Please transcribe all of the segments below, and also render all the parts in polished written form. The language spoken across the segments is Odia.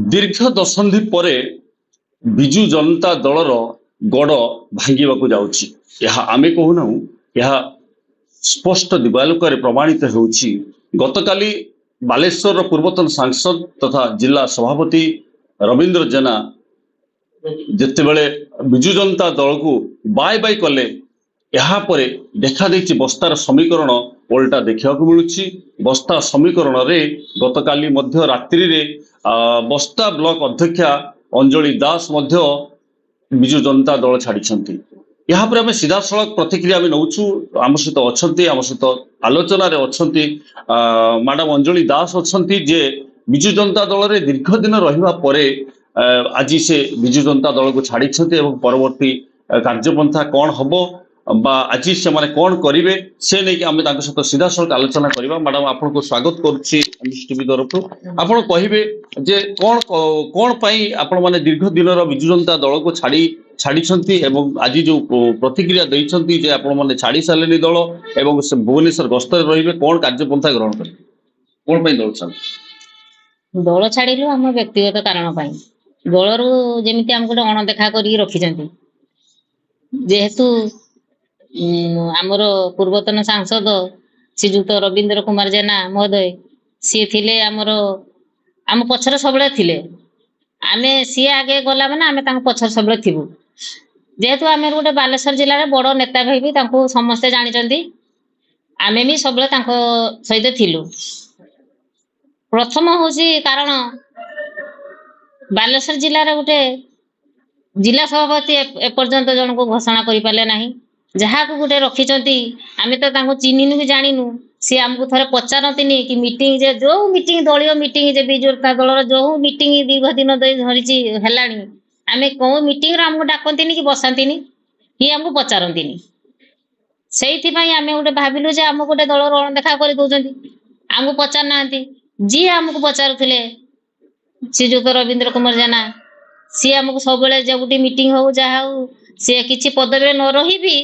ଦୀର୍ଘ ଦଶନ୍ଧି ପରେ ବିଜୁ ଜନତା ଦଳର ଗଡ଼ ଭାଙ୍ଗିବାକୁ ଯାଉଛି। ଏହା ଆମେ କହୁନାହୁଁ, ଏହା ସ୍ପଷ୍ଟ ଦିବାଲୋକରେ ପ୍ରମାଣିତ ହେଉଛି। ଗତକାଲି ବାଲେଶ୍ୱରର ପୂର୍ବତନ ସାଂସଦ ତଥା ଜିଲ୍ଲା ସଭାପତି ରବୀନ୍ଦ୍ର ଜେନା ଯେତେବେଳେ ବିଜୁ ଜନତା ଦଳକୁ ବାଏ ବାଏ କଲେ, ଏହାପରେ ଦେଖାଦେଇଛି ବସ୍ତାର ସମୀକରଣ ଓଲଟା ଦେଖିବାକୁ ମିଳୁଛି। ବସ୍ତା ସମୀକରଣରେ ଗତକାଲି ମଧ୍ୟ ରାତ୍ରିରେ ବସ୍ତା ବ୍ଲକ ଅଧ୍ୟକ୍ଷା ଅଞ୍ଜଳି ଦାସ ମଧ୍ୟ ବିଜୁ ଜନତା ଦଳ ଛାଡ଼ିଛନ୍ତି। ଏହା ଉପରେ ଆମେ ସିଧାସଳଖ ପ୍ରତିକ୍ରିୟା ଆମେ ନେଉଛୁ। ଆମ ସହିତ ଅଛନ୍ତି, ଆମ ସହିତ ଆଲୋଚନାରେ ଅଛନ୍ତି ମ୍ୟାଡାମ ଅଞ୍ଜଳି ଦାସ ଅଛନ୍ତି, ଯେ ବିଜୁ ଜନତା ଦଳରେ ଦୀର୍ଘ ଦିନ ରହିବା ପରେ ଆଜି ସେ ବିଜୁ ଜନତା ଦଳକୁ ଛାଡ଼ିଛନ୍ତି ଏବଂ ପରବର୍ତ୍ତୀ କାର୍ଯ୍ୟପନ୍ଥା କ'ଣ ହବ বা ଆଜି ସେମାନେ କ'ଣ କରିବେ ସେ ନେଇକି ଆମେ ତାଙ୍କ ସହିତ ସିଧାସଳଖ ଆଲୋଚନା କରିବା। ମ୍ୟାଡାମ ଆପଣଙ୍କୁ ସ୍ୱାଗତ କରୁଛି ଏମ୍ଏସ୍ ଟିଭି ତରଫରୁ। ଆପଣ କହିବେ ଯେ କ'ଣ ପାଇଁ ଆପଣମାନେ ଦୀର୍ଘ ଦିନର ବିଜୁ ଜନତା ଦଳକୁ ଛାଡ଼ିଛନ୍ତି ଏବଂ ଆଜି ଯୋଉ ପ୍ରତିକ୍ରିୟା ଦେଇଛନ୍ତି ଯେ ଆପଣମାନେ ଛାଡ଼ି ସାରିଲେଣି ଦଳ ଏବଂ ସେ ଭୁବନେଶ୍ୱର ଗସ୍ତରେ ରହିବେ, କ'ଣ କାର୍ଯ୍ୟପନ୍ଥା ଗ୍ରହଣ କରିବେ, କ'ଣ ପାଇଁ ଦଳ ଛାଡ଼ିବେ? ଦଳ ଛାଡ଼ିଲୁ ଆମ ବ୍ୟକ୍ତିଗତ କାରଣ ପାଇଁ। ଦଳରୁ ଯେମିତି ଆମକୁ ଗୋଟେ ଅଣଦେଖା କରିକି ରଖିଛନ୍ତି। ଯେହେତୁ ଆମର ପୂର୍ବତନ ସାଂସଦ ଶ୍ରୀଯୁକ୍ତ ରବୀନ୍ଦ୍ର କୁମାର ଜେନା ମହୋଦୟ ସିଏ ଥିଲେ ଆମ ପଛରେ ସବୁବେଳେ ଥିଲେ। ଆମେ ସିଏ ଆଗେ ଗଲା ମାନେ ଆମେ ତାଙ୍କ ପଛରେ ସବୁବେଳେ ଥିବୁ। ଯେହେତୁ ଆମେ ଗୋଟେ ବାଲେଶ୍ୱର ଜିଲ୍ଲାରେ ବଡ଼ ନେତା ଭାଇ ବି ତାଙ୍କୁ ସମସ୍ତେ ଜାଣିଛନ୍ତି, ଆମେ ବି ସବୁବେଳେ ତାଙ୍କ ସହିତ ଥିଲୁ। ପ୍ରଥମ ହଉଛି କାରଣ ବାଲେଶ୍ୱର ଜିଲ୍ଲାରେ ଗୋଟେ ଜିଲ୍ଲା ସଭାପତି ଏପର୍ଯ୍ୟନ୍ତ ଜଣକୁ ଘୋଷଣା କରିପାରିଲେ ନାହିଁ। ଯାହାକୁ ଗୋଟେ ରଖିଛନ୍ତି ଆମେ ତ ତାଙ୍କୁ ଚିହ୍ନିନୁ କି ଜାଣିନୁ। ସିଏ ଆମକୁ ଥରେ ପଚାରନ୍ତିନି କି ମିଟିଂ, ଯେ ଯୋଉ ମିଟିଂ ଦଳୀୟ ମିଟିଂ, ଯେ ବିଜୁ ଜନତା ଦଳର ଯୋଉ ମିଟିଂ ଦୀର୍ଘ ଦିନ ଧରିଛି ହେଲାଣି, ଆମେ କୋଉ ମିଟିଂରେ ଆମକୁ ଡାକନ୍ତିନି କି ବସାନ୍ତିନି କି ଆମକୁ ପଚାରନ୍ତିନି। ସେଇଥିପାଇଁ ଆମେ ଗୋଟେ ଭାବିଲୁ ଯେ ଆମକୁ ଗୋଟେ ଦଳର ଅଣଦେଖା କରିଦଉଛନ୍ତି, ଆମକୁ ପଚାରୁନାହାନ୍ତି। ଯିଏ ଆମକୁ ପଚାରୁଥିଲେ ଶ୍ରୀଯୁକ୍ତ ରବୀନ୍ଦ୍ର କୁମାର ଜେନା, ସିଏ ଆମକୁ ସବୁବେଳେ ଯୋଉଠି ମିଟିଂ ହଉ ଯାହା ହଉ ସିଏ କିଛି ପଦବୀରେ ନ ରହିବି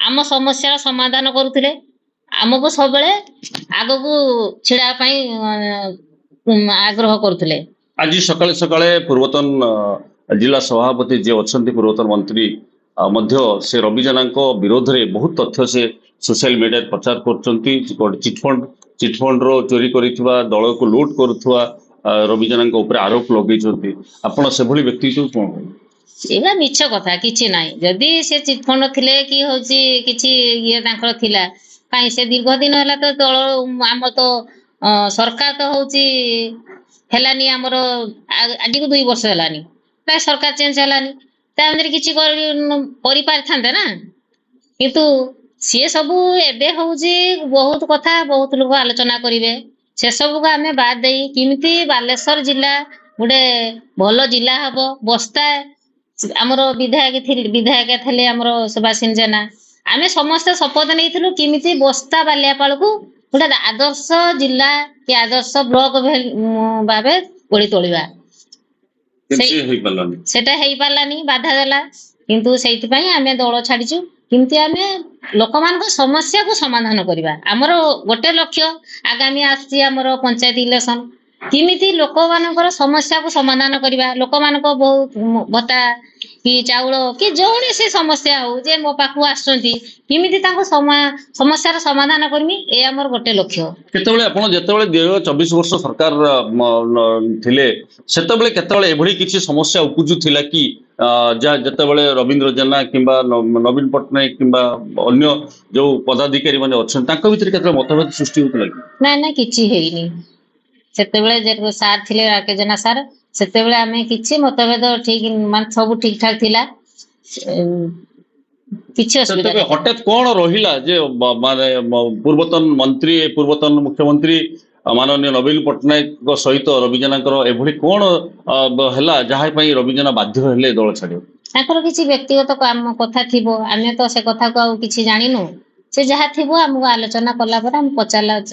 ଆମ ସମସ୍ୟାର ସମାଧାନ କରୁଥିଲେ, ଆମକୁ ସବୁବେଳେ ଆଗକୁ ଛିଡ଼ା ପାଇଁ ଆଗ୍ରହ କରୁଥିଲେ। ଆଜି ସକାଳେ ସକାଳେ ପୂର୍ବତନ ଜିଲ୍ଲା ସଭାପତି ଯିଏ ଅଛନ୍ତି, ପୂର୍ବତନ ମନ୍ତ୍ରୀ ମଧ୍ୟ ସେ ରବି ଜେନାଙ୍କ ବିରୋଧରେ ବହୁତ ତଥ୍ୟ ସେ ସୋସିଆଲ ମିଡିଆରେ ପ୍ରଚାର କରୁଛନ୍ତି। ଚିଟଫଣ୍ଡର ଚୋରି କରିଥିବା, ଦଳକୁ ଲୁଟ୍ କରୁଥିବା ରବି ଜେନାଙ୍କ ଉପରେ ଆରୋପ ଲଗେଇଛନ୍ତି। ଆପଣ ସେଭଳି ବ୍ୟକ୍ତିକୁ କ'ଣ କହିବେ? ଏଇଟା ମିଛ କଥା, କିଛି ନାହିଁ। ଯଦି ସେ ଚିଟଫଣ୍ଡ ଥିଲେ କି ହଉଛି କିଛି ଇଏ ତାଙ୍କର ଥିଲା, କାହିଁ ସେ ଦୀର୍ଘ ଦିନ ହେଲା ତ ଦଳ ଆମର ତ ସରକାର ତ ହଉଛି ହେଲାନି, ଆମର ଆଜିକୁ 2 ବର୍ଷ ହେଲାନି, ପ୍ରାୟ ସରକାର ଚେଞ୍ଜ ହେଲାନି, ତା ଭିତରେ କିଛି କରିପାରିଥାନ୍ତେ ନା। କିନ୍ତୁ ସିଏ ସବୁ ଏବେ ହଉଛି ବହୁତ କଥା, ବହୁତ ଲୋକ ଆଲୋଚନା କରିବେ, ସେସବୁକୁ ଆମେ ବାଦ ଦେଇ କେମିତି ବାଲେଶ୍ୱର ଜିଲ୍ଲା ଗୋଟେ ଭଲ ଜିଲ୍ଲା ହବ। ବସ୍ତା ଆମର ବିଧାୟକ ଥିଲେ ଆମର ସୁଭାଷିନୀ ଜେନା, ଆମେ ସମସ୍ତେ ଶପଥ ନେଇଥିଲୁ କେମିତି ବସ୍ତା ବାଲିଆପାଳକୁ ଗୋଟେ ଆଦର୍ଶ ଜିଲ୍ଲା କି ଆଦର୍ଶ ବ୍ଲକ ଭାବେ ଗଢ଼ି ତୋଳିବା। ସେଟା ହେଇପାରିଲାନି, ବାଧା ଦେଲା। କିନ୍ତୁ ସେଇଥିପାଇଁ ଆମେ ଦଳ ଛାଡ଼ିଛୁ, କେମିତି ଆମେ ଲୋକମାନଙ୍କ ସମସ୍ୟାକୁ ସମାଧାନ କରିବା। ଆମର ଗୋଟେ ଲକ୍ଷ୍ୟ, ଆଗାମୀ ଆସୁଛି ଆମର ପଞ୍ଚାୟତ ଇଲେକ୍ସନ, କେମିତି ଲୋକମାନଙ୍କର ସମସ୍ୟାକୁ ସମାଧାନ କରିବା। ଲୋକମାନଙ୍କ ବହୁତ ଭତ୍ତା କି ଚାଉଳ କି ଯେକୌଣସି ସମସ୍ୟା ହଉ, ଯେ ମୋ ପାଖକୁ ଆସୁଛନ୍ତି, କେମିତି ତାଙ୍କ ସମସ୍ୟାର ସମାଧାନ କରିମି, ଏ ଆମର ଗୋଟେ ଲକ୍ଷ୍ୟ। କେତେବେଳେ ଆପଣ ଯେତେବେଳେ 2024 ବର୍ଷ ସରକାର ଥିଲେ, ସେତେବେଳେ କେତେବେଳେ ଏଭଳି କିଛି ସମସ୍ୟା ଉପୁଜୁଥିଲା କି ଯେତେବେଳେ ରବୀନ୍ଦ୍ର ଜେନା କିମ୍ବା ନବୀନ ପଟ୍ଟନାୟକ କିମ୍ବା ଅନ୍ୟ ଯୋଉ ପଦାଧିକାରୀ ମାନେ ଅଛନ୍ତି ତାଙ୍କ ଭିତରେ କେତେବେଳେ ମତଭେଦ ସୃଷ୍ଟି ହଉଥିଲା କି? ନାଇଁ, କିଛି ହେଇନି। ସେତେବେଳେ ସାର୍ ଥିଲେ ରାକେଶ ଜେନା ସାର୍, ସେତେବେଳେ ଆମେ କିଛି ମତଭେଦ ଠିକ ମାନେ ସବୁ ଠିକ ଠାକ ଥିଲା, କିଛି ଅସୁବିଧା ନାହିଁ। ହଠାତ୍ କ'ଣ ରହିଲା ଯେ ମାନେ ପୂର୍ବତନ ମନ୍ତ୍ରୀ, ପୂର୍ବତନ ମୁଖ୍ୟମନ୍ତ୍ରୀ ମାନନୀୟ ନବୀନ ପଟ୍ଟନାୟକଙ୍କ ସହିତ ରବି ଜେନାଙ୍କର ଏଭଳି କ'ଣ ହେଲା ଯାହା ପାଇଁ ରବି ଜେନା ବାଧ୍ୟ ହେଲେ ଦଳ ଛାଡ଼ିବାକୁ? ତାଙ୍କର କିଛି ବ୍ୟକ୍ତିଗତ କଥା ଥିବ, ଆମେ ତ ସେ କଥାକୁ ଆଉ କିଛି ଜାଣିନୁ। ସେ ଯାହା ଥିବ ଆମକୁ ଆଲୋଚନା କଲା ପରେ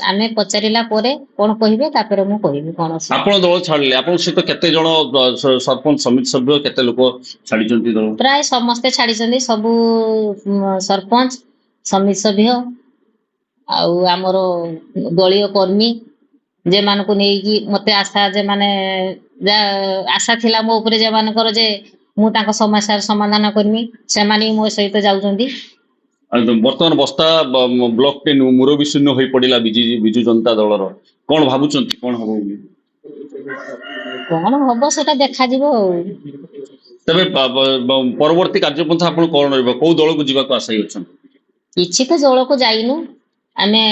ଆମେ ପଚାରିଲା ପରେ କ'ଣ କହିବେ, ତାପରେ ମୁଁ କହିବି କ'ଣ। ଆପଣ ଦଳ ଛାଡ଼ିଲେ, ଆପଣଙ୍କ ସହିତ କେତେ ଜଣ ସରପଞ୍ଚ ସମିତି ସଭ୍ୟ, କେତେ ଲୋକ ଛାଡ଼ିଛନ୍ତି ଦଳ? ପ୍ରାୟ ସମସ୍ତେ ଛାଡ଼ିଛନ୍ତି, ସବୁ ସରପଞ୍ଚ, ସମିତି ସଭ୍ୟ ଆଉ ଆମର ଦଳୀୟ କର୍ମୀ जेमानकु नेकी मते आशा जे माने आशा थिला मो ऊपर जे मानकर जे मु तांको समस्यार समाधान करमी से माने मो सहित जाउचंदी। बर्तमान बस्ता ब्लॉक टे मुरबी शून्य हो पड़ा विजु जनता दलर कौन भावुं कौन हम कोन हबो सेटा देखा जिवो। तेरे परवर्ती कार्यपंथा आप कौन रहा कौ दल को जीवा आशायी अच्छा किछि तो दल को जाइनु आमे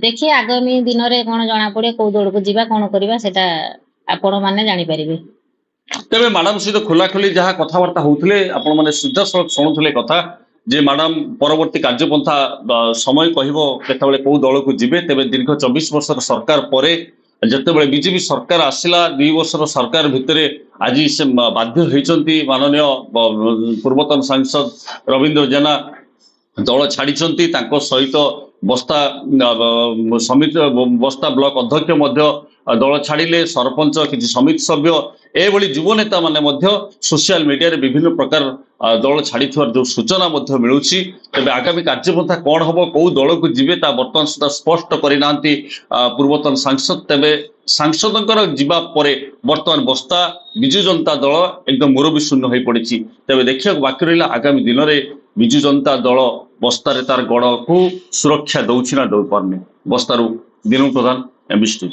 देखिए आगामी दिन रे कोन जणा पड़े को दल को जीवा कोन करबा सेटा आपण माने जानि परिबे। तेरे मैडम सहित खोलाखोली जहाँ कथबार्ता होते आपण मैंने सीधा सड़क शुणुले कथा जे मैडम परवर्ती कार्यपंथा समय कहते कौ दल को जीवे तेरे दीर्घ 24 वर्ष सरकार पर जितेबाला बीजेपी सरकार आसला 2 वर्षर सरकार भितर आज से बाध्य होती माननीय पूर्वतन सांसद रविंद्र जेना दल छाड़ी सहित बस्ता समिति बस्ता ब्लॉक अध्यक्ष दल छाड़िले सरपंच किसी समिति सभ्य एभली युव नेता माने सोशल मीडिया रे विभिन्न प्रकार दल छाड़ी जो सूचना मिलूँ तेज आगामी कार्यपंथा कौन हम कौ दल को जीवे बर्तमान सुधा स्पष्ट करना पूर्वतन सांसद तेरे सांसदों जीवा परे बर्तमान बस्ता विजु जनता दल एकदम मुरबी शून्य हो पड़ी तेज देखा बाकी रहा आगामी दिन में विजु जनता दल बस्तार तार गड़ को सुरक्षा दौर ना दौ पारनी बस्तारू दिनू प्रधान एमबीसी।